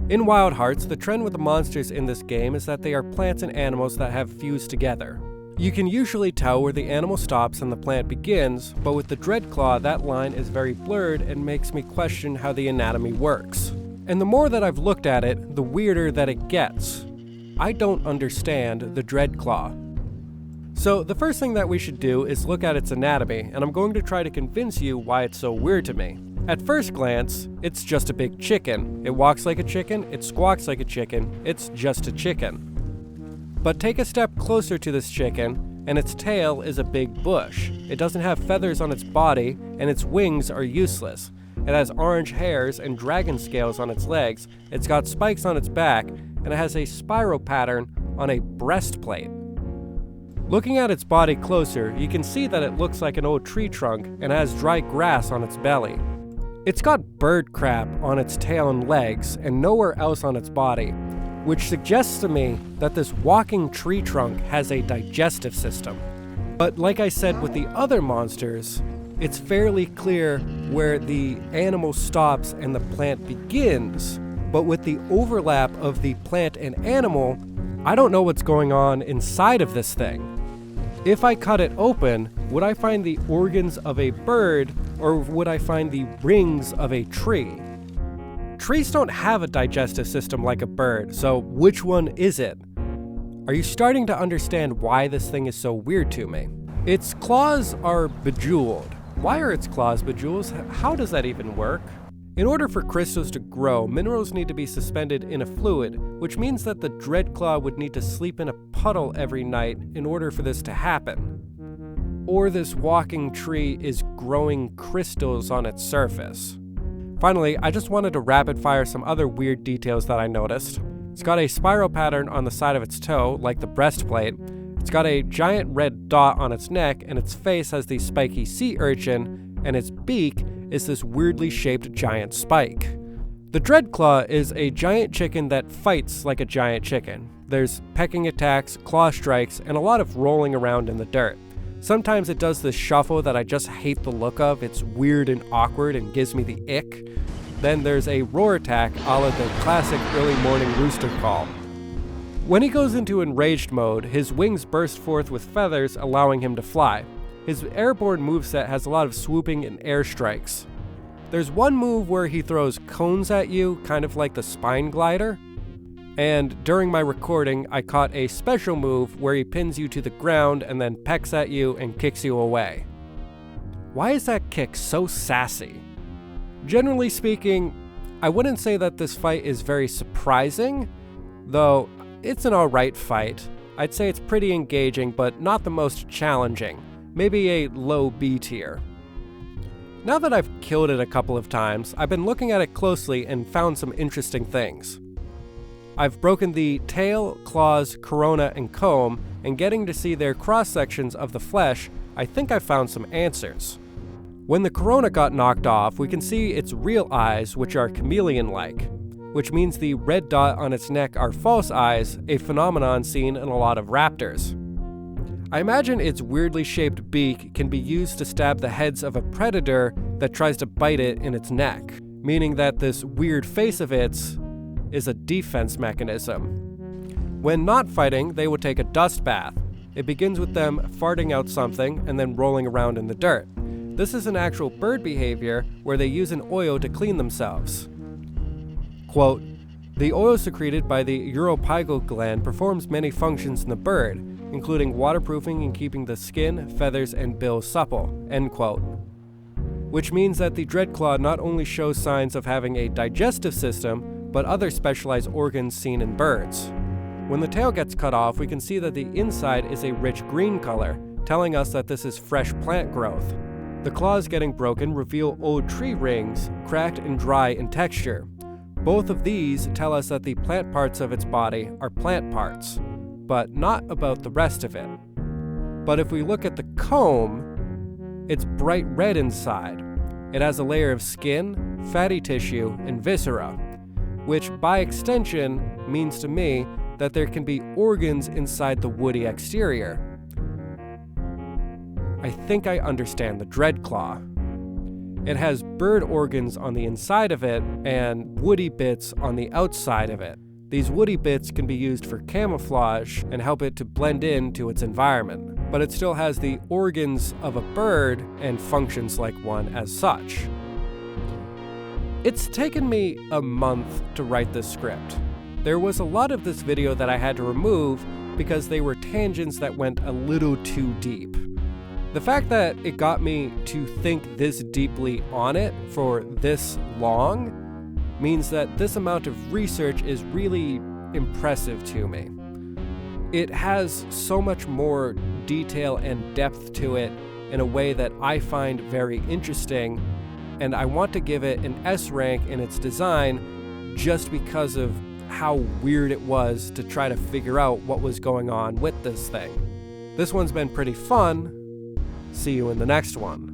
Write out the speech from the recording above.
In Wildhearts, the trend with the monsters in this game is that they are plants and animals that have fused together. You can usually tell where the animal stops and the plant begins, but with the Dreadclaw, that line is very blurred and makes me question how the anatomy works. And the more that I've looked at it, the weirder that it gets. I don't understand the Dreadclaw. So the first thing that we should do is look at its anatomy, and I'm going to try to convince you why it's so weird to me. At first glance, it's just a big chicken. It walks like a chicken, it squawks like a chicken, it's just a chicken. But take a step closer to this chicken, and its tail is a big bush. It doesn't have feathers on its body, and its wings are useless. It has orange hairs and dragon scales on its legs, it's got spikes on its back, and it has a spiral pattern on a breastplate. Looking at its body closer, you can see that it looks like an old tree trunk and has dry grass on its belly. It's got bird crap on its tail and legs, and nowhere else on its body, which suggests to me that this walking tree trunk has a digestive system. But like I said with the other monsters, it's fairly clear where the animal stops and the plant begins, but with the overlap of the plant and animal, I don't know what's going on inside of this thing. If I cut it open, would I find the organs of a bird, or would I find the rings of a tree? Trees don't have a digestive system like a bird, so which one is it? Are you starting to understand why this thing is so weird to me? Its claws are bejeweled. Why are its claws bejeweled? How does that even work? In order for crystals to grow, minerals need to be suspended in a fluid, which means that the Dreadclaw would need to sleep in a puddle every night in order for this to happen. Or this walking tree is growing crystals on its surface. Finally, I just wanted to rapid fire some other weird details that I noticed. It's got a spiral pattern on the side of its toe, like the breastplate. It's got a giant red dot on its neck, and its face has the spiky sea urchin, and its beak is this weirdly shaped giant spike. The Dreadclaw is a giant chicken that fights like a giant chicken. There's pecking attacks, claw strikes, and a lot of rolling around in the dirt. Sometimes it does this shuffle that I just hate the look of. It's weird and awkward and gives me the ick. Then there's a roar attack a la the classic early morning rooster call. When he goes into enraged mode, his wings burst forth with feathers, allowing him to fly. His airborne moveset has a lot of swooping and air strikes. There's one move where he throws cones at you, kind of like the spine glider. And during my recording, I caught a special move where he pins you to the ground and then pecks at you and kicks you away. Why is that kick so sassy? Generally speaking, I wouldn't say that this fight is very surprising, though it's an alright fight. I'd say it's pretty engaging, but not the most challenging. Maybe a low B tier. Now that I've killed it a couple of times, I've been looking at it closely and found some interesting things. I've broken the tail, claws, corona, and comb, and getting to see their cross-sections of the flesh, I think I found some answers. When the corona got knocked off, we can see its real eyes, which are chameleon-like, which means the red dot on its neck are false eyes, a phenomenon seen in a lot of raptors. I imagine its weirdly shaped beak can be used to stab the heads of a predator that tries to bite it in its neck, meaning that this weird face of its is a defense mechanism. When not fighting, they would take a dust bath. It begins with them farting out something and then rolling around in the dirt. This is an actual bird behavior where they use an oil to clean themselves. Quote, "The oil secreted by the Uropygial gland performs many functions in the bird, including waterproofing and keeping the skin, feathers, and bill supple," end quote. Which means that the Dreadclaw not only shows signs of having a digestive system, but other specialized organs seen in birds. When the tail gets cut off, we can see that the inside is a rich green color, telling us that this is fresh plant growth. The claws getting broken reveal old tree rings, cracked and dry in texture. Both of these tell us that the plant parts of its body are plant parts, but not about the rest of it. But if we look at the comb, it's bright red inside. It has a layer of skin, fatty tissue, and viscera, which by extension means to me that there can be organs inside the woody exterior. I think I understand the Dreadclaw. It has bird organs on the inside of it and woody bits on the outside of it. These woody bits can be used for camouflage and help it to blend into its environment, but it still has the organs of a bird and functions like one as such. It's taken me a month to write this script. There was a lot of this video that I had to remove because they were tangents that went a little too deep. The fact that it got me to think this deeply on it for this long means that this amount of research is really impressive to me. It has so much more detail and depth to it in a way that I find very interesting, and I want to give it an S rank in its design just because of how weird it was to try to figure out what was going on with this thing. This one's been pretty fun. See you in the next one.